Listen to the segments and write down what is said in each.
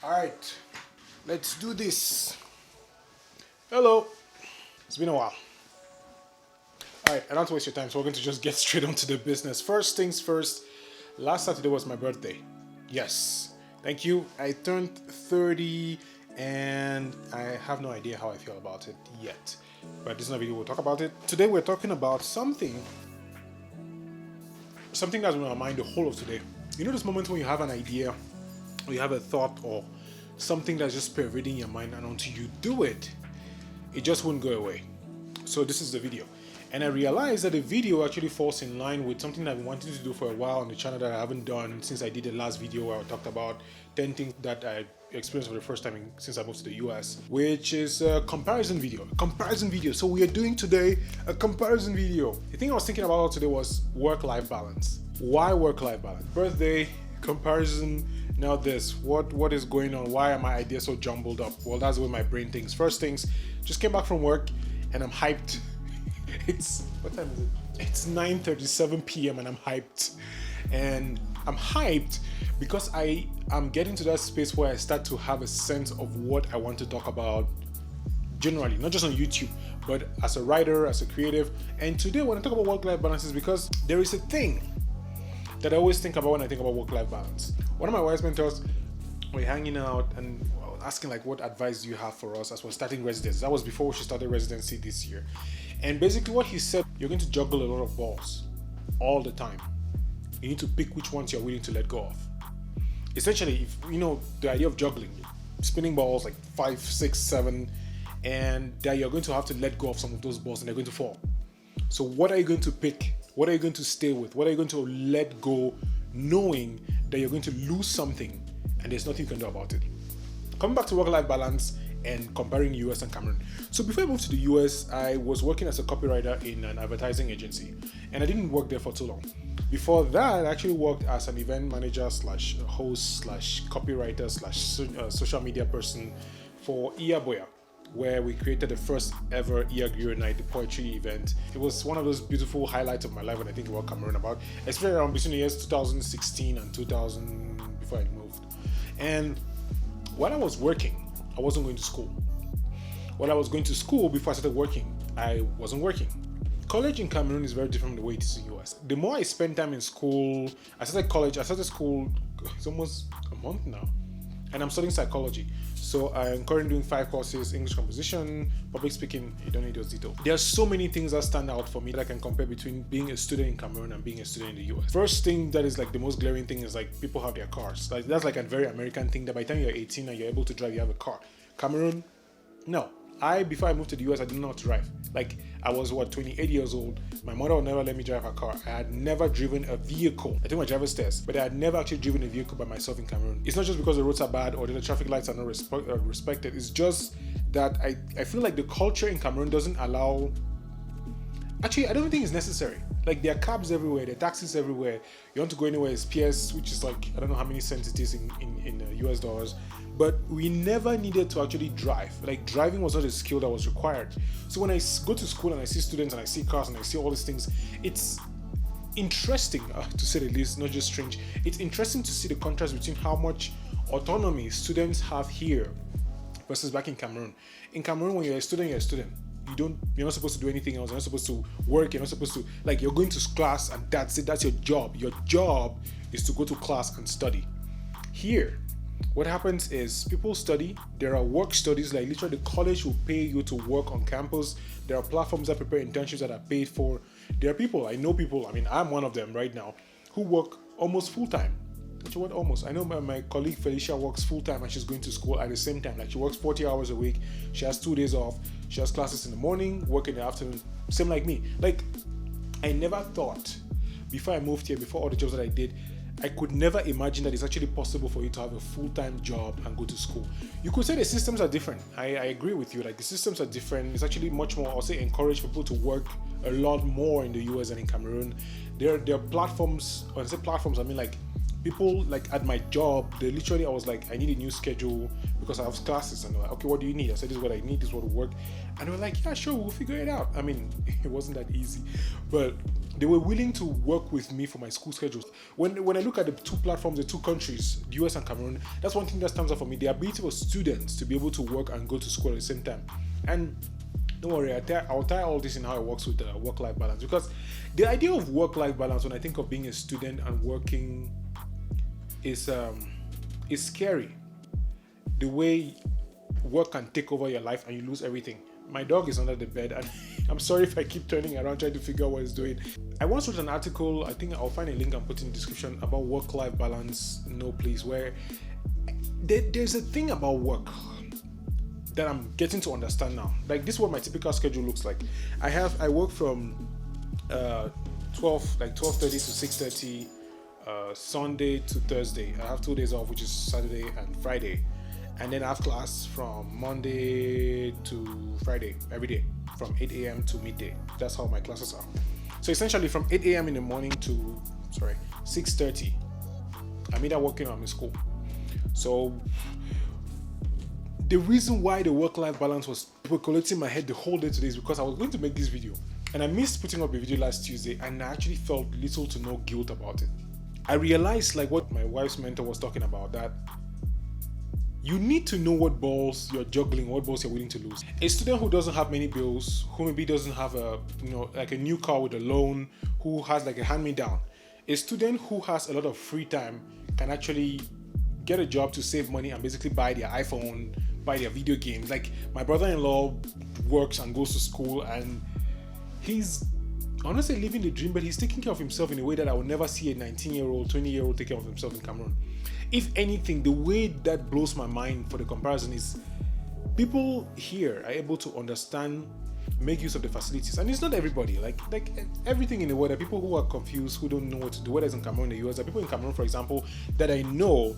Alright, let's do this. Hello. It's been a while. Alright, I don't want to waste your time, so we're going to just get straight onto the business. First things first, last Saturday was my birthday. Yes. Thank you. I turned 30 and I have no idea how I feel about it yet. But this is not a video, we'll talk about it. Today we're talking about something that's been on my mind the whole of today. You know those moments when you have an idea, or you have a thought, or something that's just pervading your mind, and until you do it, it just won't go away. So this is the video. And I realized that the video actually falls in line with something that I've been wanting to do for a while on the channel that I haven't done since I did the last video where I talked about 10 things that I experienced for the first time since I moved to the US, which is a comparison video. So we are doing today a comparison video. The thing I was thinking about today was work-life balance. Why work-life balance? Birthday, comparison, now this. What is going on? Why are my ideas so jumbled up? Well, that's the way my brain thinks. First things, just came back from work and I'm hyped. What time is it? It's 9:37 p.m. and I'm hyped. And I'm hyped because I am getting to that space where I start to have a sense of what I want to talk about generally, not just on YouTube, but as a writer, as a creative. And today when I talk about work-life balance is because there is a thing that I always think about when I think about work-life balance. One of my wise mentors, we're hanging out and asking like, what advice do you have for us as we're starting residency? That was before she started residency this year. And basically what he said, you're going to juggle a lot of balls all the time. You need to pick which ones you're willing to let go of. Essentially, if you know the idea of juggling, spinning balls like 5, 6, 7, and that you're going to have to let go of some of those balls and they're going to fall. So what are you going to pick? What are you going to stay with? What are you going to let go, knowing that you're going to lose something and there's nothing you can do about it? Coming back to work-life balance and comparing US and Cameroon. So before I moved to the US, I was working as a copywriter in an advertising agency, and I didn't work there for too long. Before that, I actually worked as an event manager slash host slash copywriter slash social media person for Yeaup, where we created the first ever Yeaup night, the poetry event. It was one of those beautiful highlights of my life when I think about Cameroon, about especially around between the years 2016 and 2000 before I moved. And while I was working, I wasn't going to school. While I was going to school before I started working, I wasn't working. College in Cameroon is very different from the way it is in the US. The more I spend time in school, I started school, it's almost a month now, and I'm studying psychology. So I'm currently doing 5 courses: English composition, public speaking. You don't need those details. There are so many things that stand out for me that I can compare between being a student in Cameroon and being a student in the US. First thing that is like the most glaring thing is like people have their cars. Like that's like a very American thing that by the time you're 18 and you're able to drive, you have a car. Cameroon, no. Before I moved to the US, I didn't know how to drive. Like, I was 28 years old. My mother would never let me drive a car. I had never driven a vehicle. I took my driver's test, but I had never actually driven a vehicle by myself in Cameroon. It's not just because the roads are bad or the traffic lights are not respected. It's just that I feel like the culture in Cameroon doesn't allow. Actually, I don't think it's necessary. Like, there are cabs everywhere, there are taxis everywhere. You want to go anywhere, it's PS, which is like, I don't know how many cents it is in US dollars. But we never needed to actually drive. Like, driving was not a skill that was required. So when I go to school and I see students and I see cars and I see all these things, it's interesting, to say the least, not just strange. It's interesting to see the contrast between how much autonomy students have here versus back in Cameroon. In Cameroon, when you're a student, you're a student. You're not supposed to do anything else. You're not supposed to work. You're not supposed to, like, you're going to class and that's it. That's your job. Your job is to go to class and study. Here, what happens is people study. There are work studies, like literally the college will pay you to work on campus. There are platforms that prepare internships that are paid for. There are people, I know people, I mean, I'm one of them right now, who work almost full-time. Actually, what almost? I know my colleague Felicia works full-time and she's going to school at the same time. Like, she works 40 hours a week. She has 2 days off. She has classes in the morning, work in the afternoon. Same like me. Like, I never thought, before I moved here, before all the jobs that I did, I could never imagine that it's actually possible for you to have a full-time job and go to school. You could say the systems are different. I agree with you. Like, the systems are different. It's actually much more, I'll say, encouraged for people to work a lot more in the US than in Cameroon. There are platforms, when I say platforms, I mean like people like at my job, I was like, I need a new schedule because I have classes, and they're like, okay, what do you need? I said, this is what I need, this is what will work. And they were like, yeah, sure, we'll figure it out. I mean, it wasn't that easy, but they were willing to work with me for my school schedules. When I look at the two platforms, the two countries, the US and Cameroon, that's one thing that stands out for me: the ability for students to be able to work and go to school at the same time. And don't worry, I'll tie all this in how it works with work-life balance, because the idea of work-life balance, when I think of being a student and working, is scary. The way work can take over your life and you lose everything. My dog is under the bed, and I'm sorry if I keep turning around trying to figure out what it's doing. I once wrote an article, I think I'll find a link and put in the description, about work-life balance, no place, where there's a thing about work that I'm getting to understand now. Like, this is what my typical schedule looks like. I work from 12:30 to 6:30, Sunday to Thursday. I have 2 days off, which is Saturday and Friday. And then I have class from Monday to Friday, every day, from 8 a.m. to midday. That's how my classes are. So essentially from 8 a.m. in the morning to 6:30, I'm either working or I'm in school. So the reason why the work-life balance was percolating in my head the whole day today is because I was going to make this video, and I missed putting up a video last Tuesday, and I actually felt little to no guilt about it. I realized, like what my wife's mentor was talking about, that you need to know what balls you're juggling, what balls you're willing to lose. A student who doesn't have many bills, who maybe doesn't have a new car with a loan, who has like a hand-me-down, a student who has a lot of free time can actually get a job to save money and basically buy their iPhone, buy their video games. Like, my brother-in-law works and goes to school, and he's honestly living the dream, but he's taking care of himself in a way that I would never see a 19-year-old, 20-year-old take care of himself in Cameroon. If anything, the way that blows my mind for the comparison is people here are able to understand, make use of the facilities. And it's not everybody. Like everything in the world, there are people who are confused, who don't know what to do, whether it's in Cameroon, the US. There are people in Cameroon, for example, that I know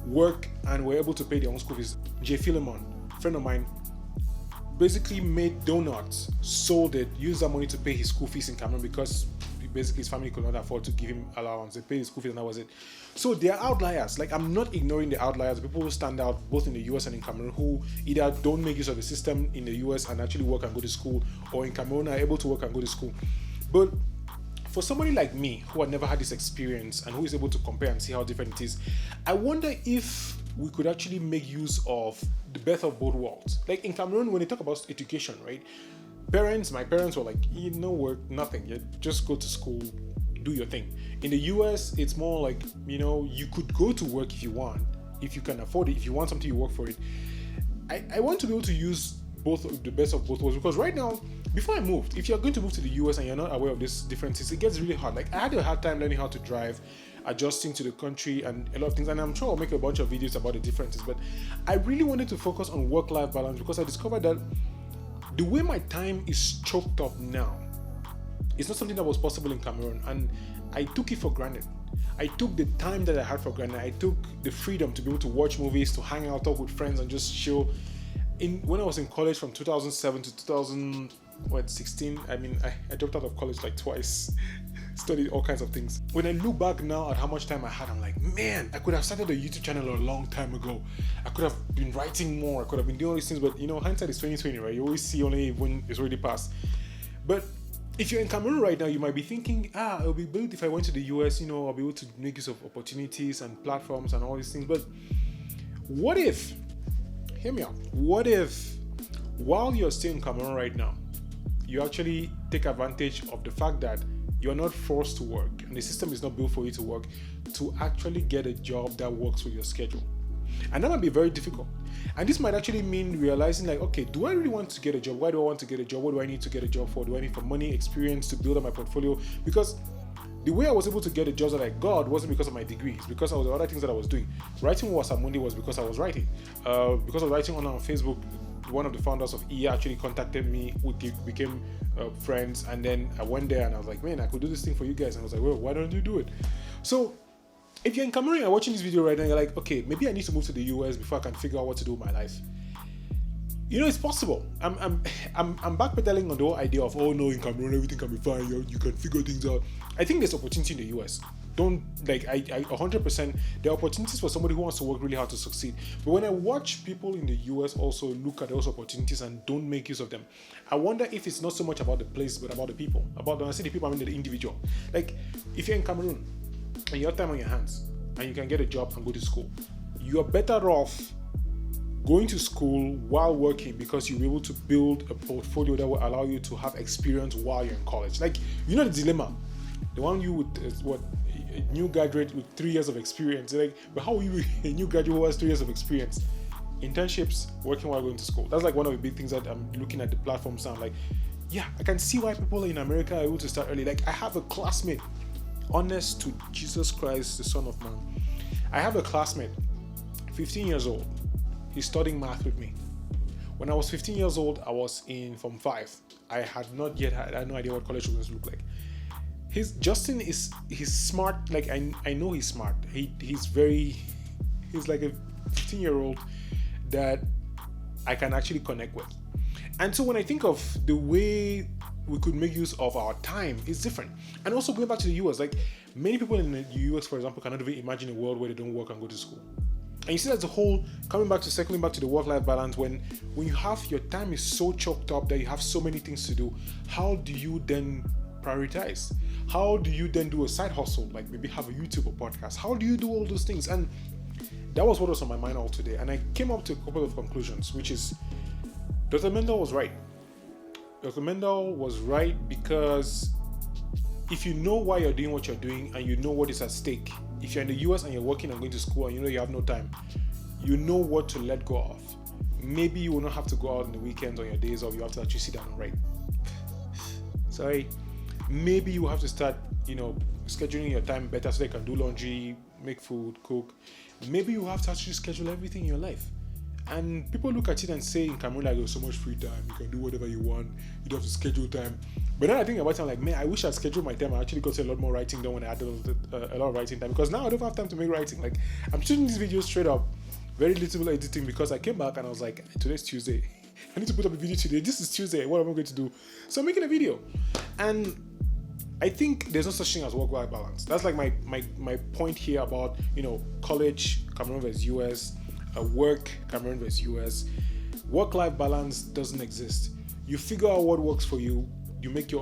work and were able to pay their own school fees. Jay Philemon, a friend of mine, basically made donuts, sold it, used that money to pay his school fees in Cameroon because basically his family could not afford to give him allowance. They paid his school fees and that was it. So there are outliers. Like, I'm not ignoring the outliers, people who stand out both in the US and in Cameroon, who either don't make use of the system in the US and actually work and go to school, or in Cameroon are able to work and go to school. But for somebody like me, who had never had this experience and who is able to compare and see how different it is, I wonder if we could actually make use of the best of both worlds. Like in Cameroon, when they talk about education, right? My parents were like, no work, nothing. You just go to school, do your thing. In the US, it's more like, you could go to work if you want, if you can afford it, if you want something, you work for it. I want to be able to use the best of both worlds, because right now, before I moved, if you're going to move to the US and you're not aware of these differences, it gets really hard. Like, I had a hard time learning how to drive, adjusting to the country and a lot of things, and I'm sure I'll make a bunch of videos about the differences, but I really wanted to focus on work-life balance because I discovered that the way my time is choked up now is not something that was possible in Cameroon, and I took it for granted. I took the time that I had for granted. I took the freedom to be able to watch movies, to hang out, talk with friends, and just chill. When I was in college from 2007 to 2016, I dropped out of college like twice, studied all kinds of things. When I look back now at how much time I had, I'm like, man, I could have started a YouTube channel a long time ago. I could have been writing more. I could have been doing all these things, but hindsight is 2020, right? You always see only when it's already passed. But if you're in Cameroon right now, you might be thinking, it would be good if I went to the US, I'll be able to make use of opportunities and platforms and all these things. But what if, hear me out, what if while you're still in Cameroon right now, you actually take advantage of the fact that you're not forced to work and the system is not built for you to work, to actually get a job that works with your schedule? And that might be very difficult. And this might actually mean realizing, like, okay, do I really want to get a job? Why do I want to get a job? What do I need to get a job for? Do I need for money, experience, to build up my portfolio? Because the way I was able to get the jobs that I got wasn't because of my degrees, because of the other things that I was doing. Writing WhatsApp Monday was because I was writing. Because of writing on Facebook, one of the founders of EA actually contacted me. We became friends, and then I went there and I was like, man, I could do this thing for you guys. And I was like, well, why don't you do it? So if you're in Cameroon and watching this video right now, you're like, okay, maybe I need to move to the US before I can figure out what to do with my life. It's possible. I'm backpedaling on the whole idea of, oh no, in Cameroon everything can be fine. You can figure things out. I think there's opportunity in the US. don't like I 100%. There are opportunities for somebody who wants to work really hard to succeed. But when I watch people in the US also look at those opportunities and don't make use of them, I wonder if it's not so much about the place but about the people. About when I say the people, I mean the individual. Like if you're in Cameroon and you have time on your hands and you can get a job and go to school, you are better off going to school while working because you'll be able to build a portfolio that will allow you to have experience while you're in college. Like, you know the dilemma. The one you would, a new graduate with 3 years of experience. Like, but how are you a new graduate who has 3 years of experience? Internships, working while going to school. That's like one of the big things that I'm looking at the platforms now. Like, yeah, I can see why people in America are able to start early. Like, I have a classmate, honest to Jesus Christ, the Son of Man. I have a classmate, 15 years old. He's studying math with me. When I was 15 years old, I was in Form 5. I had no idea what college was going to look like. He's smart. Like I know he's smart. He's like a 15-year-old that I can actually connect with. And so when I think of the way we could make use of our time, it's different. And also going back to the US, like many people in the US, for example, cannot even imagine a world where they don't work and go to school. And you see that's the whole circling back to the work-life balance. When you have your time is so choked up that you have so many things to do, how do you then prioritize? How do you then do a side hustle, like maybe have a YouTube or podcast? How do you do all those things? And that was what was on my mind all today. And I came up to a couple of conclusions, which is Dr. Mendel was right. Dr. Mendel was right because if you know why you're doing what you're doing and you know what is at stake, if you're in the US and you're working and going to school and you know you have no time, you know what to let go of. Maybe you will not have to go out on the weekends or your days off. You have to actually sit down and write. Sorry. Maybe you have to start, scheduling your time better so they can do laundry, make food, cook. Maybe you have to actually schedule everything in your life. And people look at it and say in Cameroon, like, there's so much free time, you can do whatever you want, you don't have to schedule time. But then I think about it, I'm like, man, I wish I'd scheduled my time. I actually got a lot more writing done when I had a lot of writing time, because now I don't have time to make writing. Like, I'm shooting this video straight up, very little editing, because I came back and I was like, today's Tuesday. I need to put up a video today. This is Tuesday. What am I going to do? So I'm making a video. And I think there's no such thing as work-life balance. That's like my point here about, college, Cameroon versus US, work, Cameroon versus US. Work-life balance doesn't exist. You figure out what works for you. You make you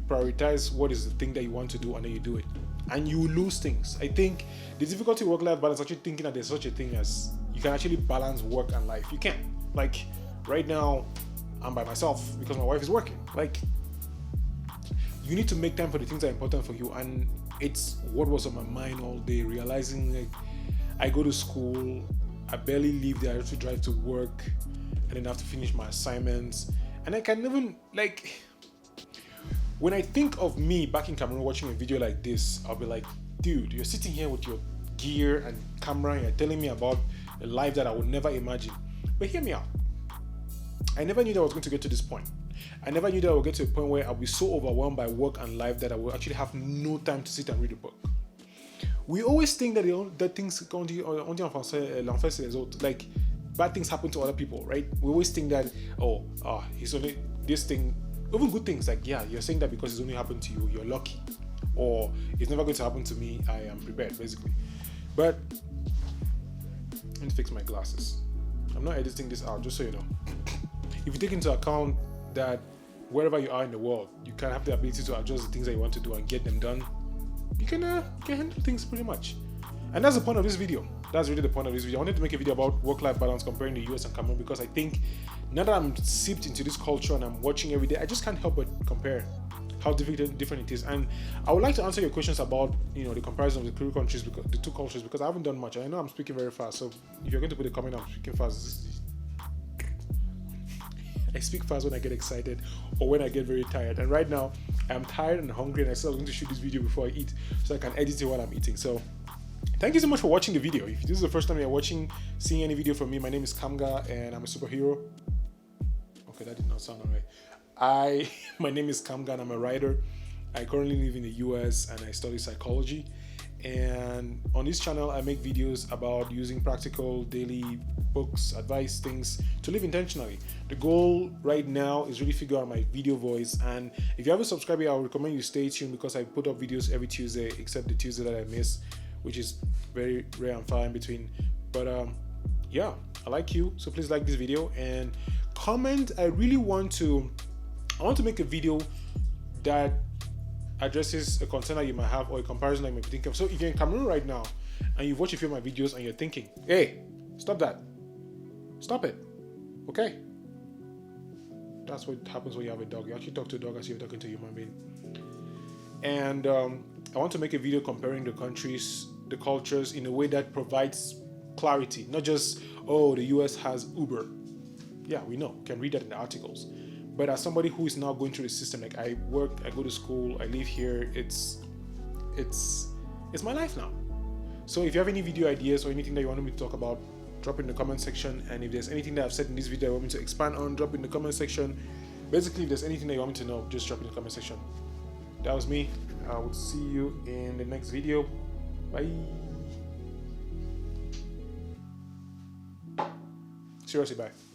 prioritize what is the thing that you want to do, and then you do it. And you lose things. I think the difficulty with work-life balance is actually thinking that there's such a thing as you can actually balance work and life. You can't. Like, right now, I'm by myself because my wife is working. Like, you need to make time for the things that are important for you. And it's what was on my mind all day, realizing like I go to school, I barely leave there, I have to drive to work, and then I have to finish my assignments. And I can even, like, when I think of me back in Cameroon watching a video like this, I'll be like, dude, you're sitting here with your gear and camera and you're telling me about a life that I would never imagine. But hear me out. I never knew that I was going to get to this point. I never knew that I would get to a point where I'll be so overwhelmed by work and life that I will actually have no time to sit and read a book. We always think that things on dit en français, l'enfer c'est les autres. Like, bad things happen to other people, right? We always think that, he's only this thing. Even good things, like, yeah, you're saying that because it's only happened to you, you're lucky. Or it's never going to happen to me, I am prepared, basically. But, let me fix my glasses. I'm not editing this out, just so you know. If you take into account that wherever you are in the world, you can have the ability to adjust the things that you want to do and get them done, you can handle things pretty much. And that's the point of this video. That's really the point of this video. I wanted to make a video about work-life balance comparing the US and Cameroon, because I think now that I'm seeped into this culture and I'm watching every day, I just can't help but compare how different it is. And I would like to answer your questions about the comparison of the two countries, because I haven't done much. I know I'm speaking very fast, so if you're going to put a comment, I'm speaking fast. I speak fast when I get excited or when I get very tired. And right now, I'm tired and hungry, and I said I was going to shoot this video before I eat so I can edit it while I'm eating. So thank you so much for watching the video. If this is the first time you're seeing any video from me, my name is Kamga and I'm a superhero. Okay, that did not sound alright. My name is Kamga and I'm a writer. I currently live in the US and I study psychology. And on this channel, I make videos about using practical daily books, advice, things to live intentionally. The goal right now is really figure out my video voice. And if you haven't subscribed yet, I would recommend you stay tuned because I put up videos every Tuesday, except the Tuesday that I miss, which is very rare and far in between. But yeah, I like you, so please like this video and comment. I want to make a video that addresses a concern that you might have or a comparison that you might be thinking of. So if you're in Cameroon right now and you've watched a few of my videos and you're thinking, hey, stop that, stop it, okay? That's what happens when you have a dog. You actually talk to a dog as you're talking to a human being. And I want to make a video comparing the countries, the cultures in a way that provides clarity, not just, oh, the US has Uber. Yeah, we know, you can read that in the articles. But as somebody who is now going through the system, like I work, I go to school, I live here, it's my life now. So if you have any video ideas or anything that you want me to talk about, drop in the comment section. And if there's anything that I've said in this video you want me to expand on, drop in the comment section. Basically, if there's anything that you want me to know, just drop in the comment section. That was me. I will see you in the next video. Bye. Seriously, bye.